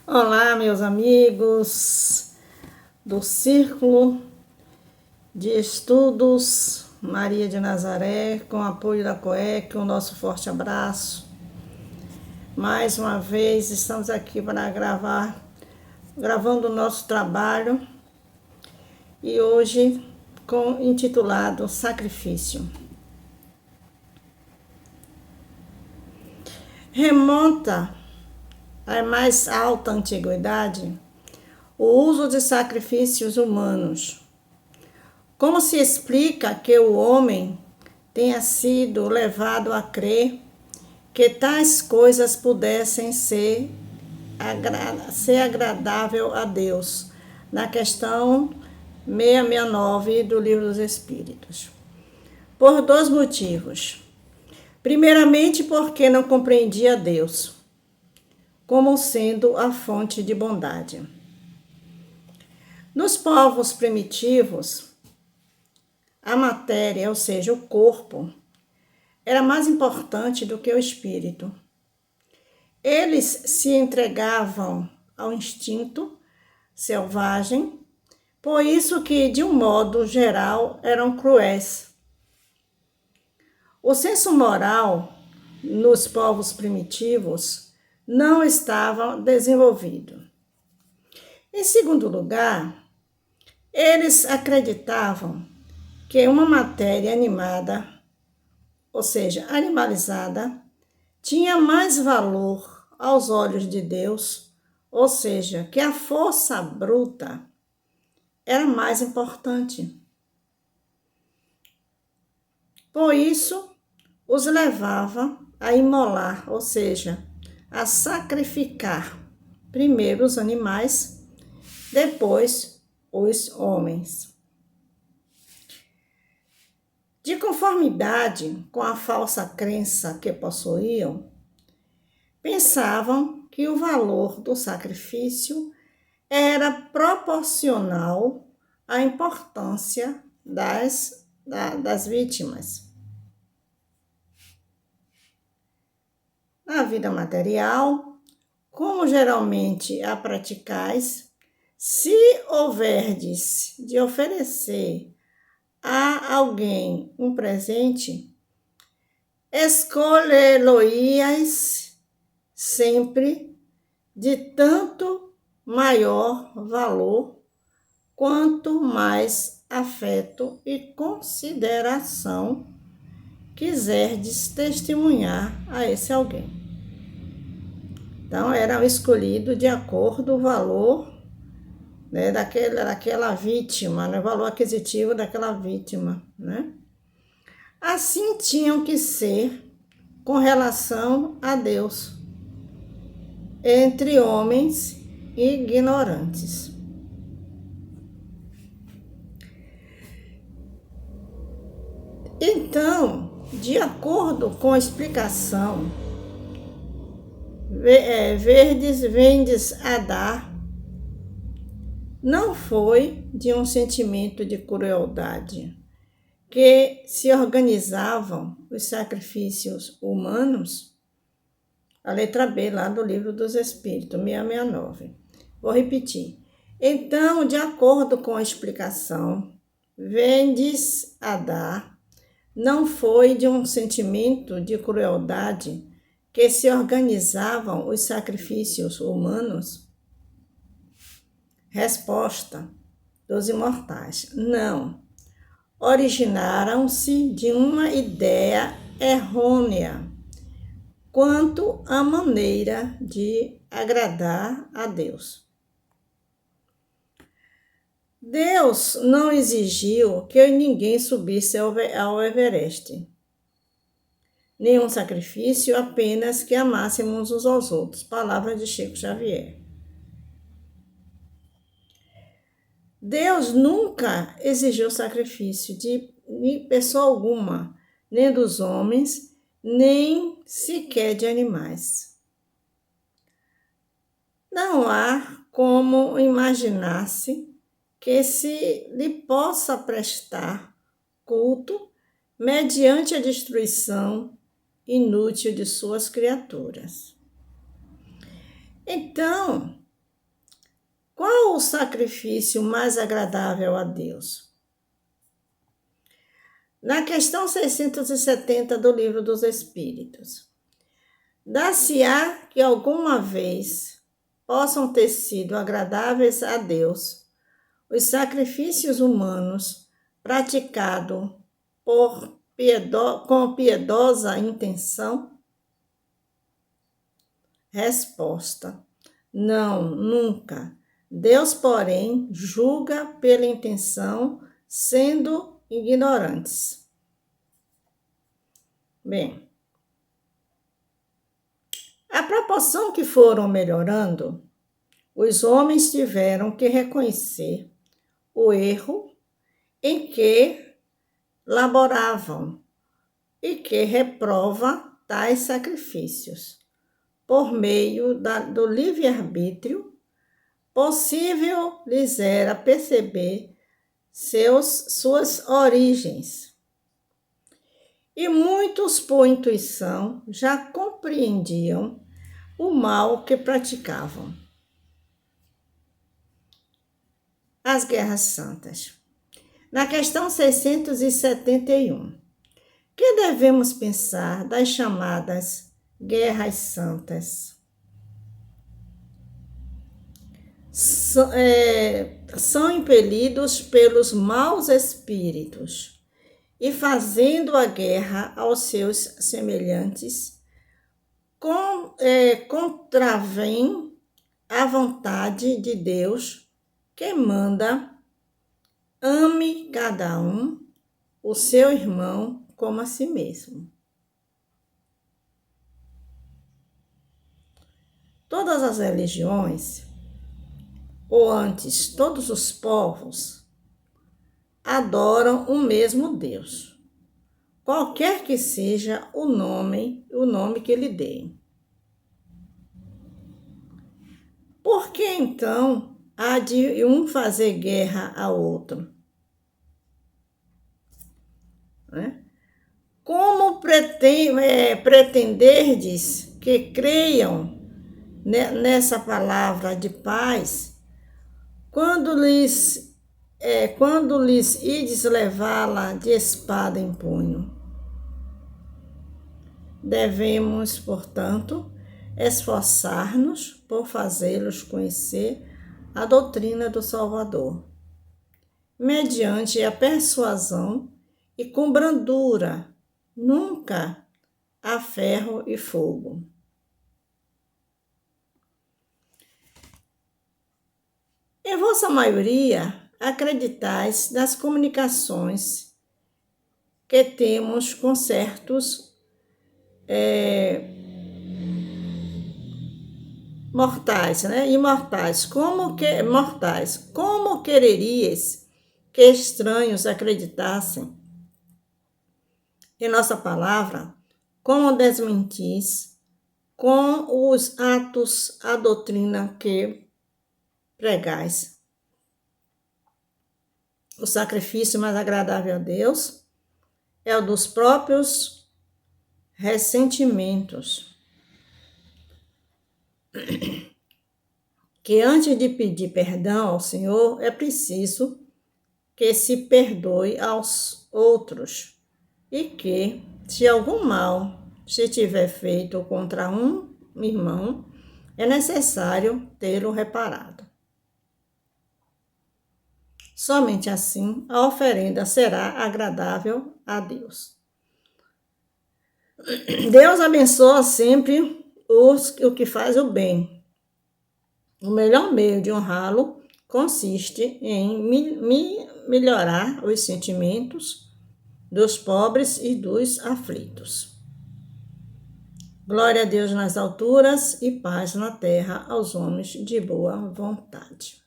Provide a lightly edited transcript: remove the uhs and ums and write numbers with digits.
Olá, meus amigos do Círculo de Estudos Maria de Nazaré, com apoio da COEC, um nosso forte abraço. Mais uma vez estamos aqui para gravando o nosso trabalho e hoje intitulado Sacrifício. Remonta à mais alta antiguidade o uso de sacrifícios humanos. Como se explica que o homem tenha sido levado a crer que tais coisas pudessem ser agradável a Deus, na questão 669 do Livro dos Espíritos? Por dois motivos. Primeiramente, porque não compreendia Deus como sendo a fonte de bondade. Nos povos primitivos, a matéria, ou seja, o corpo, era mais importante do que o espírito. Eles se entregavam ao instinto selvagem, por isso que, de um modo geral, eram cruéis. O senso moral nos povos primitivos não estava desenvolvido. Em segundo lugar, eles acreditavam que uma matéria animada, ou seja, animalizada, tinha mais valor aos olhos de Deus, ou seja, que a força bruta era mais importante. Por isso, os levava a imolar, ou seja, a sacrificar primeiro os animais, depois os homens. De conformidade com a falsa crença que possuíam, pensavam que o valor do sacrifício era proporcional à importância das vítimas. Na vida material, como geralmente a praticais, se houverdes de oferecer a alguém um presente, escolhê-lo-íeis sempre de tanto maior valor, quanto mais afeto e consideração quiserdes testemunhar a esse alguém. Então, era escolhido de acordo com o valor, né, daquela vítima, né, o valor aquisitivo daquela vítima, né? Assim tinham que ser com relação a Deus, entre homens ignorantes. Então, de acordo com a explicação, verdes vendes a dar, não foi de um sentimento de crueldade que se organizavam os sacrifícios humanos. A letra B lá do Livro dos Espíritos, 669. Vou repetir. Então, de acordo com a explicação, vendes a dar, não foi de um sentimento de crueldade que se organizavam os sacrifícios humanos? Resposta dos imortais: não. Originaram-se de uma ideia errônea quanto à maneira de agradar a Deus. Deus não exigiu que ninguém subisse ao Everest. Nenhum sacrifício, apenas que amássemos uns aos outros. Palavras de Chico Xavier. Deus nunca exigiu sacrifício de pessoa alguma, nem dos homens, nem sequer de animais. Não há como imaginar-se que se lhe possa prestar culto mediante a destruição inútil de suas criaturas. Então, sacrifício mais agradável a Deus? Na questão 670 do Livro dos Espíritos, dar-se-á que alguma vez possam ter sido agradáveis a Deus os sacrifícios humanos praticados com piedosa intenção? Resposta: não, nunca. Deus, porém, julga pela intenção, sendo ignorantes. Bem, à proporção que foram melhorando, os homens tiveram que reconhecer o erro em que laboravam e que reprova tais sacrifícios. Por meio do livre-arbítrio, possível lhes era perceber suas origens. E muitos, por intuição, já compreendiam o mal que praticavam. As Guerras Santas. Na questão 671, que devemos pensar das chamadas Guerras Santas? São impelidos pelos maus espíritos e, fazendo a guerra aos seus semelhantes, contravêm a vontade de Deus, que manda: ame cada um o seu irmão como a si mesmo. Todas as religiões, ou antes, todos os povos, adoram o mesmo Deus, qualquer que seja o nome que lhe deem. Por que então há de um fazer guerra ao outro? Como pretenderdes que creiam nessa palavra de paz, quando lhes ides levá-la de espada em punho? Devemos, portanto, esforçar-nos por fazê-los conhecer a doutrina do Salvador, mediante a persuasão e com brandura, nunca a ferro e fogo. Em vossa maioria, acreditais nas comunicações que temos com certos imortais. Como quererias que estranhos acreditassem em nossa palavra, como desmentis com os atos a doutrina que pregais? O sacrifício mais agradável a Deus é o dos próprios ressentimentos, que antes de pedir perdão ao Senhor, é preciso que se perdoe aos outros, e que, se algum mal se tiver feito contra um irmão, é necessário tê-lo reparado. Somente assim a oferenda será agradável a Deus. Deus abençoa sempre o que faz o bem. O melhor meio de honrá-lo consiste em melhorar os sentimentos dos pobres e dos aflitos. Glória a Deus nas alturas e paz na terra aos homens de boa vontade.